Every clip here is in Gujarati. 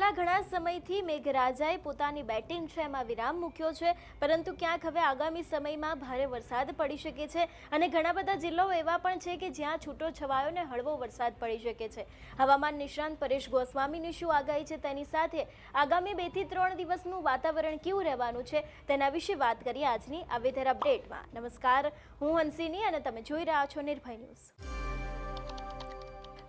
છેલ્લા ઘણા સમયથી મેઘરાજાએ પોતાની બેટિંગ છે એમાં વિરામ મૂક્યો છે, પરંતુ ક્યાંક હવે આગામી સમયમાં ભારે વરસાદ પડી શકે છે અને ઘણા બધા જિલ્લાઓ એવા પણ છે કે જ્યાં છૂટો છવાયો ને હળવો વરસાદ પડી શકે છે। હવામાન નિષ્ણાંત પરેશ ગોસ્વામીની શું આગાહી છે તેની સાથે આગામી 2 થી 3 દિવસનું વાતાવરણ કેવું રહેવાનું છે તેના વિશે વાત કરીએ આજની આ વેધર અપડેટમાં। નમસ્કાર, હું હંસિની અને તમે જોઈ રહ્યા છો નિર્ભય ન્યૂઝ।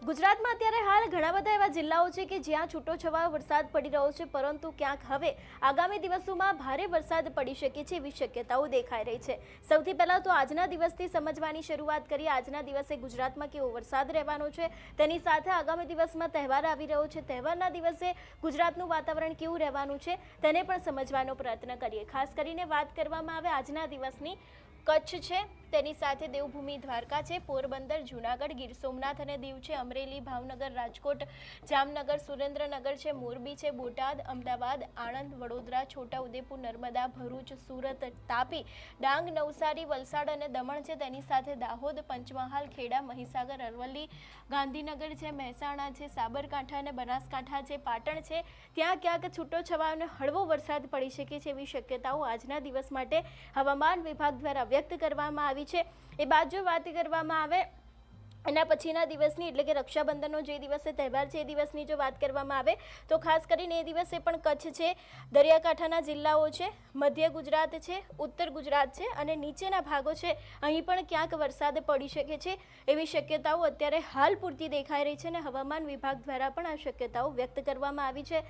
ગુજરાતમાં અત્યારે હાલ ઘણા બધા એવા જિલ્લાઓ છે કે જ્યાં છૂટોછવાયો વરસાદ પડી રહ્યો છે, પરંતુ ક્યાંક હવે આગામી દિવસોમાં ભારે વરસાદ પડી શકે છે એવી શક્યતાઓ દેખાઈ રહી છે। સૌથી પહેલા તો આજના દિવસથી સમજવાની શરૂઆત કરીએ। આજના દિવસે ગુજરાતમાં કેવો વરસાદ રહેવાનો છે તેની સાથે આગામી દિવસમાં તહેવાર આવી રહ્યો છે, તહેવારના દિવસે ગુજરાતનું વાતાવરણ કેવું રહેવાનું છે તેને પણ સમજવાનો પ્રયત્ન કરીએ। ખાસ કરીને વાત કરવામાં આવે આજના દિવસની, કચ્છ છે, તેની સાથે દેવભૂમિ દ્વારકા છે, પોરબંદર, જૂનાગઢ, ગીર સોમનાથ અને દીવ છે, અમરેલી, ભાવનગર, રાજકોટ, જામનગર, સુરેન્દ્રનગર છે, મોરબી છે, બોટાદ, અમદાવાદ, આણંદ, વડોદરા, છોટાઉદેપુર, નર્મદા, ભરૂચ, સુરત, તાપી, ડાંગ, નવસારી, વલસાડ અને દમણ છે, તેની સાથે દાહોદ, પંચમહાલ, ખેડા, મહીસાગર, અરવલ્લી, ગાંધીનગર છે, મહેસાણા છે, સાબરકાંઠા અને બનાસકાંઠા છે, પાટણ છે, ત્યાં ક્યાંક છૂટો છવાયો અને હળવો વરસાદ પડી શકે છે એવી શક્યતાઓ આજના દિવસ માટે હવામાન વિભાગ દ્વારા વ્યક્ત કરવામાં આવી છે। એ બાદ જો વાત કરવામાં આવે એના પછીના દિવસની, એટલે કે રક્ષાબંધનનો જે દિવસે તહેવાર છે એ દિવસની જો વાત કરવામાં આવે તો ખાસ કરીને એ દિવસે પણ કચ્છ છે, દરિયાકાંઠાના જિલ્લાઓ છે, મધ્ય ગુજરાત છે, ઉત્તર ગુજરાત છે અને નીચેના ભાગો છે, અહીં પણ ક્યાંક વરસાદ પડી શકે છે એવી શક્યતાઓ અત્યારે હાલ પૂરતી દેખાઈ રહી છે અને હવામાન વિભાગ દ્વારા પણ આ શક્યતાઓ વ્યક્ત કરવામાં આવી છે।